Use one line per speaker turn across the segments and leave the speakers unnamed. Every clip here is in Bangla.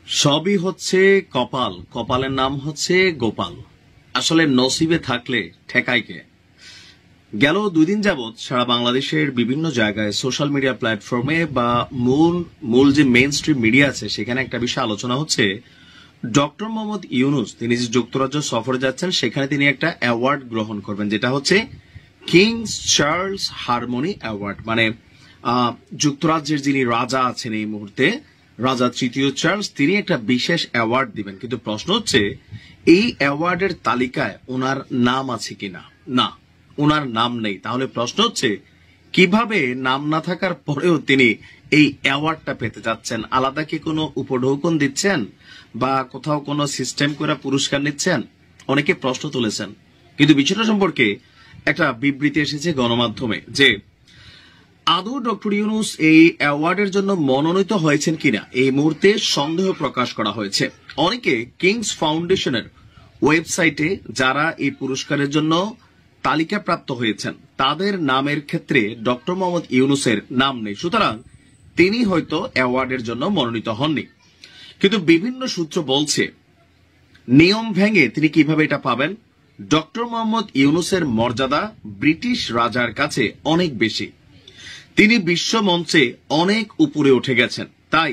সবই হচ্ছে কপাল, কপালের নাম হচ্ছে গোপাল। আসলে নসিবে থাকলে ঠেকায় কে? গেল 2 দিন যাবৎ সারা বাংলাদেশের বিভিন্ন জায়গায় সোশ্যাল মিডিয়া প্ল্যাটফর্মে বা মূল যে মেইন স্ট্রিম মিডিয়া আছে সেখানে একটা বিষয় আলোচনা হচ্ছে। ডক্টর মোহাম্মদ ইউনূস তিনি যে যুক্তরাজ্য সফরে যাচ্ছেন সেখানে তিনি একটা অ্যাওয়ার্ড গ্রহণ করবেন, যেটা হচ্ছে কিংস চার্লস হারমোনি অ্যাওয়ার্ড। মানে যুক্তরাজ্যের যিনি রাজা আছেন এই মুহূর্তে, রাজা তৃতীয় চার্লস, তিনি একটা বিশেষ অ্যাওয়ার্ড দিবেন। কিন্তু প্রশ্ন হচ্ছে এই অ্যাওয়ার্ডের তালিকায় ওনার নাম আছে কিনা? না, ওনার নাম নেই। তাহলে প্রশ্ন হচ্ছে কিভাবে নাম না থাকার পরেও তিনি এই অ্যাওয়ার্ডটা পেতে যাচ্ছেন? আলাদা কি কোনো উপঢৌকন দিচ্ছেন বা কোথাও কোনো সিস্টেম করে পুরস্কার নিচ্ছেন? অনেকে প্রশ্ন তুলেছেন, কিন্তু বিষয়টা সম্পর্কে একটা বিবৃতি এসেছে গণমাধ্যমে যে আদৌ ডক্টর ইউনূস এই অ্যাওয়ার্ডের জন্য মনোনীত হয়েছেন কিনা এই মুহূর্তে সন্দেহ প্রকাশ করা হয়েছে। অনেকে কিংস ফাউন্ডেশনের ওয়েবসাইটে যারা এই পুরস্কারের জন্য তালিকাপ্রাপ্ত হয়েছেন তাদের নামের ক্ষেত্রে ডক্টর মোহাম্মদ ইউনূসের নাম নেই, সুতরাং তিনি হয়তো অ্যাওয়ার্ডের জন্য মনোনীত হননি। কিন্তু বিভিন্ন সূত্র বলছে নিয়ম ভেঙে তিনি কিভাবে এটা পাবেন? ডক্টর মোহাম্মদ ইউনূসের মর্যাদা ব্রিটিশ রাজার কাছে অনেক বেশি। তিনি বিশ্ব মঞ্চে অনেক উপরে উঠে গেছেন, তাই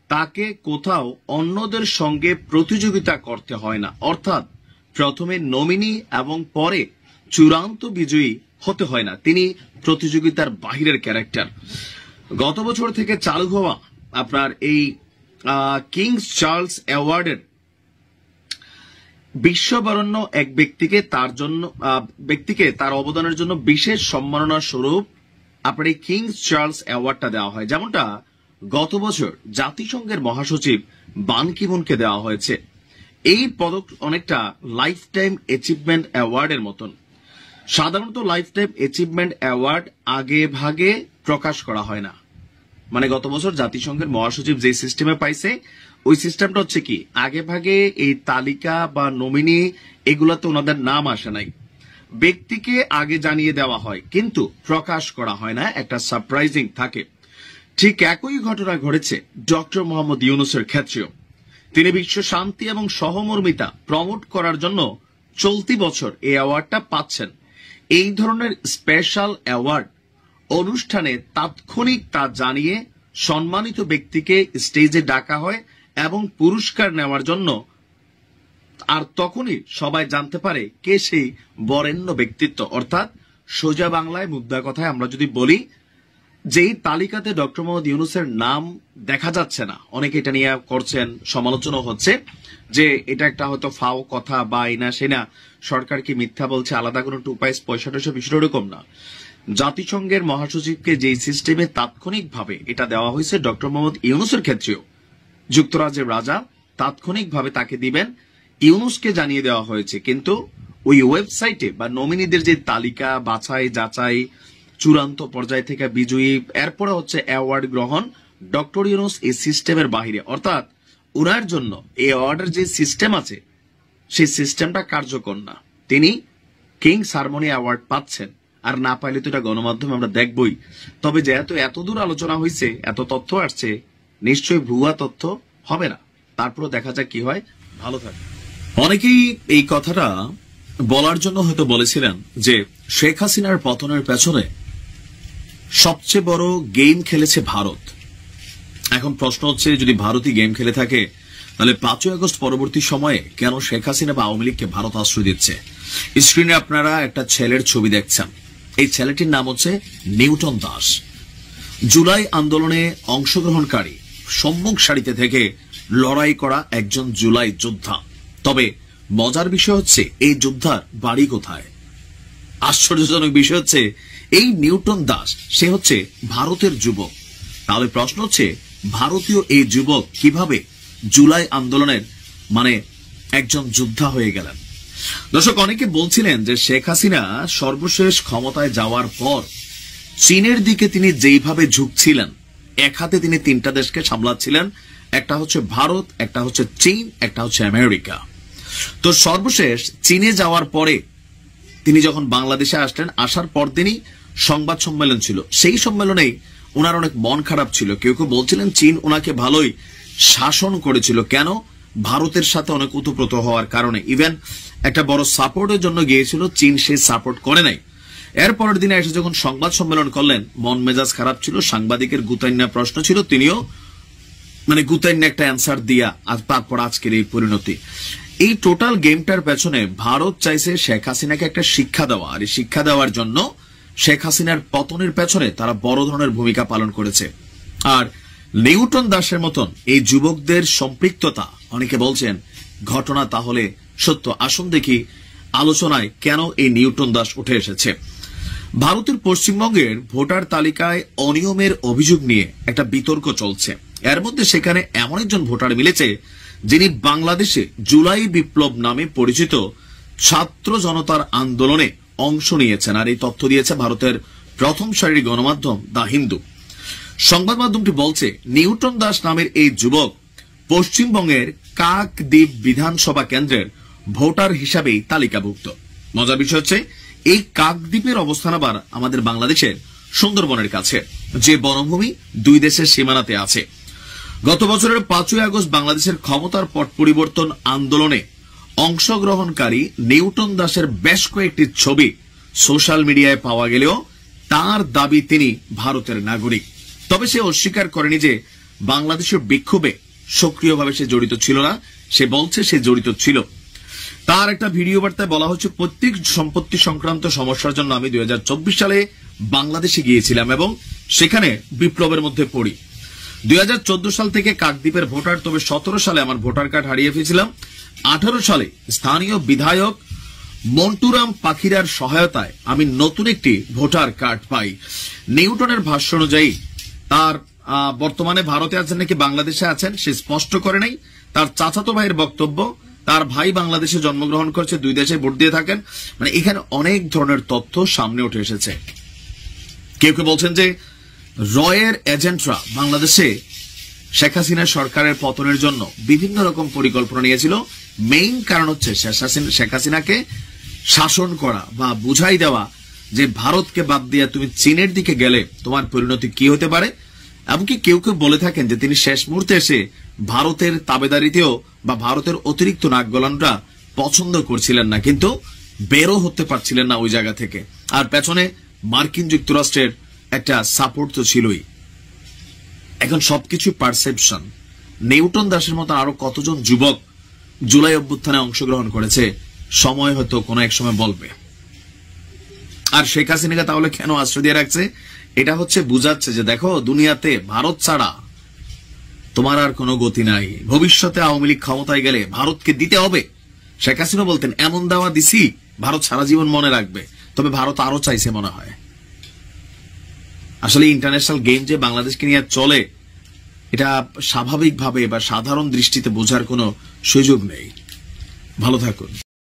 তাকে কোথাও অন্যদের সঙ্গে প্রতিযোগিতা করতে হয় না। অর্থাৎ প্রথমে নমিনি এবং পরে চূড়ান্ত বিজয়ী হতে হয় না। তিনি প্রতিযোগিতার বাহিরের ক্যারেক্টার। গত বছর থেকে চালু হওয়া আপনার এই কিংস চার্লস অ্যাওয়ার্ডের বিশ্ববরণ্য এক ব্যক্তিকে তার অবদানের জন্য বিশেষ সম্মাননা স্বরূপ আপনার এই কিংস চার্লস অ্যাওয়ার্ডটা দেওয়া হয়, যেমনটা গত বছর জাতিসংঘের মহাসচিব বান কি মুনকে দেওয়া হয়েছে। এই পদক অনেকটা লাইফ টাইম অ্যাচিভমেন্ট অ্যাওয়ার্ডের মতন। সাধারণত লাইফ টাইম অ্যাচিভমেন্ট অ্যাওয়ার্ড আগে ভাগে প্রকাশ করা হয় না। মানে গত বছর জাতিসংঘের মহাসচিব যে সিস্টেমে পাইছে ওই সিস্টেমটা হচ্ছে কি, আগে ভাগে এই তালিকা বা নমিনি এগুলাতে ওনাদের নাম আসে নাই, ব্যক্তিকে আগে জানিয়ে দেওয়া হয় কিন্তু প্রকাশ করা হয় না, একটা সারপ্রাইজিং থাকে। ঠিক একই ঘটনা ঘটেছে ডক্টর মোহাম্মদ ইউনূসের ক্ষেত্রেও। তিনি বিশ্ব শান্তি এবং সহমর্মিতা প্রমোট করার জন্য চলতি বছর এই অ্যাওয়ার্ডটা পাচ্ছেন। এই ধরনের স্পেশাল অ্যাওয়ার্ড অনুষ্ঠানে তাৎক্ষণিক তা জানিয়ে সম্মানিত ব্যক্তিকে স্টেজে ডাকা হয় এবং পুরস্কার নেওয়ার জন্য, আর তখনই সবাই জানতে পারে কে সেই বরেণ্য ব্যক্তিত্ব। অর্থাৎ সোজা বাংলায় মুদ্রা কথায় আমরা যদি বলি, যেই তালিকাতে ডক্টর মোহাম্মদ ইউনূসের নাম দেখা যাচ্ছে না, অনেকে এটা নিয়ে করছেন, সমালোচনা হচ্ছে যে এটা একটা হয়তো ফাও কথা বা এনা সেনা সরকার কি মিথ্যা বলছে, আলাদা কোনো টুপাইস পয়সা টয়সা বিষয়টা এরকম না। জাতিসংঘের মহাসচিবকে যেই সিস্টেমে তাৎক্ষণিকভাবে এটা দেওয়া হয়েছে ডক্টর মোহাম্মদ ইউনূসের ক্ষেত্রেও যুক্তরাজ্যের রাজা তাৎক্ষণিকভাবে তাকে দিবেন, ইউনূসকে জানিয়ে দেওয়া হয়েছে। কিন্তু ওই ওয়েবসাইটে বা নমিনিদের যে তালিকা বাছাই যাচাই, চূড়ান্ত পর্যায় থেকে বিজয়ী, এরপরে হচ্ছে অ্যাওয়ার্ড গ্রহণ, ডক্টর ইউনূস এই সিস্টেমের বাহিরে। অর্থাৎ ওনার জন্য এই অ্যাওয়ার্ডের যে সিস্টেম আছে সেই সিস্টেমটা কার্যকর না। তিনি কিংস হারমোনি অ্যাওয়ার্ড পাচ্ছেন, আর না পাইলে তো এটা গণমাধ্যমে আমরা দেখবই। তবে যেহেতু এতদূর আলোচনা হয়েছে, এত তথ্য আসছে, নিশ্চয়ই ভুয়া তথ্য হবে না। তারপরও দেখা যাক কি হয়। ভালো থাকে। অনেকেই এই কথাটা বলার জন্য হয়তো বলেছিলেন যে শেখ হাসিনার পতনের পেছনে সবচেয়ে বড় গেম খেলেছে ভারত। এখন প্রশ্ন হচ্ছে, যদি ভারতই গেম খেলে থাকে তাহলে 5ই আগস্ট পরবর্তী সময়ে কেন শেখ হাসিনা বা আওয়ামী লীগকে ভারত আশ্রয় দিচ্ছে? স্ক্রিনে আপনারা একটা ছেলের ছবি দেখছেন। এই ছেলেটির নাম হচ্ছে নিউটন দাস। জুলাই আন্দোলনে অংশগ্রহণকারী, সম্মুখ সারিতে থেকে লড়াই করা একজন জুলাই যোদ্ধা। তবে মজার বিষয় হচ্ছে এই যোদ্ধার বাড়ি কোথায়? আশ্চর্যজনক বিষয় হচ্ছে এই নিউটন দাস সে হচ্ছে ভারতের যুবক। তাহলে প্রশ্ন হচ্ছে ভারতীয় এই যুবক কিভাবে জুলাই আন্দোলনের একজন যোদ্ধা হয়ে গেলেন? দর্শক, অনেকে বলছিলেন যে শেখ হাসিনা সর্বশেষ ক্ষমতায় যাওয়ার পর চীনের দিকে তিনি যেইভাবে ঝুঁকছিলেন, এক হাতে তিনি 3টা দেশকে সামলাচ্ছিলেন, একটা হচ্ছে ভারত, একটা হচ্ছে চীন, একটা হচ্ছে আমেরিকা। তো সর্বশেষ চীনে যাওয়ার পরে তিনি যখন বাংলাদেশে আসলেন, আসার পর দিনই সংবাদ সম্মেলন ছিল। সেই সম্মেলনেই ওনার অনেক মন খারাপ ছিল। কেউ কেউ বলছিলেন চীন ওনাকে ভালোই শাসন করেছিল। কেন? ভারতের সাথে অনেক উতপ্রোত হওয়ার কারণে। ইভেন একটা বড় সাপোর্টের জন্য গিয়েছিল, চীন সেই সাপোর্ট করে নাই। এর পরের দিনে এসে যখন সংবাদ সম্মেলন করলেন, মন মেজাজ খারাপ ছিল, সাংবাদিকের গুতাইন্যা প্রশ্ন ছিল, তিনিও গুতাইন্যা একটা অ্যান্সার দিয়া আর তারপর আজকের এই পরিণতি। এই টোটাল গেমটার পেছনে ভারত চাইছে শেখ হাসিনাকে একটা শিক্ষা দেওয়া, আর এই শিক্ষা দেওয়ার জন্য শেখ হাসিনার পতনের পেছনে তারা বড় ধরনের ভূমিকা পালন করেছে। আর নিউটন দাসের মতন এই যুবকদের সম্পৃক্ততা, অনেকে বলছেন ঘটনা তাহলে সত্য। আসুন দেখি আলোচনায় কেন এই নিউটন দাস উঠে এসেছে। ভারতের পশ্চিমবঙ্গের ভোটার তালিকায় অনিয়মের অভিযোগ নিয়ে একটা বিতর্ক চলছে। এর মধ্যে সেখানে এমন একজন ভোটার মিলেছে যিনি বাংলাদেশে জুলাই বিপ্লব নামে পরিচিত ছাত্র জনতার আন্দোলনে অংশ নিয়েছেন। আর এই তথ্য দিয়েছে ভারতের প্রথম সারির গণমাধ্যম দ্য হিন্দু। সংবাদ মাধ্যমটি বলছে, নিউটন দাস নামের এই যুবক পশ্চিমবঙ্গের কাকদ্বীপ বিধানসভা কেন্দ্রের ভোটার হিসাবেই তালিকাভুক্ত। মজার বিষয় হচ্ছে, এই কাকদ্বীপের অবস্থান আবার আমাদের বাংলাদেশের সুন্দরবনের কাছে, যে বনভূমি দুই দেশের সীমানাতে আছে। গত বছরের 5ই আগস্ট বাংলাদেশের ক্ষমতার পট পরিবর্তন আন্দোলনে অংশগ্রহণকারী নিউটন দাসের বেশ কয়েকটি ছবি সোশ্যাল মিডিয়ায় পাওয়া গেলেও তার দাবি তিনি ভারতের নাগরিক। তবে সে অস্বীকার করেনি যে বাংলাদেশের বিক্ষোভে সক্রিয়ভাবে সে জড়িত ছিল না। সে বলছে সে জড়িত ছিল। তার একটা ভিডিও বার্তায় বলা হচ্ছে, প্রত্যেক সম্পত্তি সংক্রান্ত সমস্যার জন্য আমি 2024 সালে বাংলাদেশে গিয়েছিলাম এবং সেখানে বিপ্লবের মধ্যে পড়ি। 2014 সাল থেকে কাকদ্বীপের ভোটার, তবে 17 সালে আমার ভোটার কার্ড হারিয়ে ফেলেছিলাম। 18 সালে স্থানীয় বিধায়ক মন্টুরাম পাখিরার সহায়তায় আমি নতুন একটি ভোটার কার্ড পাই। নিউটনের ভাষ্য অনুযায়ী তার বর্তমানে ভারতে আছেন নাকি বাংলাদেশে আছেন সে স্পষ্ট করে নাই। তার চাচাতো ভাইয়ের বক্তব্য, তার ভাই বাংলাদেশে জন্মগ্রহণ করছে, দুই দেশে ভোট দিয়ে থাকেন। এখানে অনেক ধরনের তথ্য সামনে উঠে এসেছে। কেউ কেউ বলছেন যে রয়ের এজেন্টরা বাংলাদেশে শেখ হাসিনা সরকারের পতনের জন্য বিভিন্ন রকম পরিকল্পনা নিয়েছিল। মেইন কারণ হচ্ছে শেখ হাসিনাকে শাসন করা বা বুঝাই দেওয়া যে ভারতকে বাদ দিয়ে তুমি চীনের দিকে গেলে তোমার পরিণতি কি হতে পারে। এমনকি কেউ কেউ বলে থাকেন যে তিনি শেষ মুহূর্তে এসে ভারতের তাবেদারিতেও বা ভারতের অতিরিক্ত নাক গলানোটা পছন্দ করছিলেন না, কিন্তু বেরো হতে পারছিলেন না ওই জায়গা থেকে। আর পেছনে মার্কিন যুক্তরাষ্ট্রের একটা সাপোর্ট তো ছিলই। এখন সবকিছু পারসেপশন। নিউটন দাসের মতো আরো কতজন যুবক জুলাই অভ্যুত্থানে অংশগ্রহণ করেছে, সময় হয়তো কোনো এক সময় বলবে। আর শেখ হাসিনাকে তাহলে কেন আশ্রয় দিয়ে রাখছে? এটা হচ্ছে বুঝাচ্ছে যে দেখো, দুনিয়াতে ভারত ছাড়া তোমার আর কোনো গতি নাই। ভবিষ্যতে আওয়ামী লীগ ক্ষমতায় গেলে ভারতকে দিতে হবে। শেখ হাসিনা বলতেন, এমন দেওয়া দিছি ভারত সারা জীবন মনে রাখবে। তবে ভারত আরো চাইছে মনে হয়। আসলে ইন্টারন্যাশনাল গেম যে বাংলাদেশকে নিয়ে চলে, এটা স্বাভাবিকভাবে বা সাধারণ দৃষ্টিতে বোঝার কোনো সুযোগ নেই। ভালো থাকুন।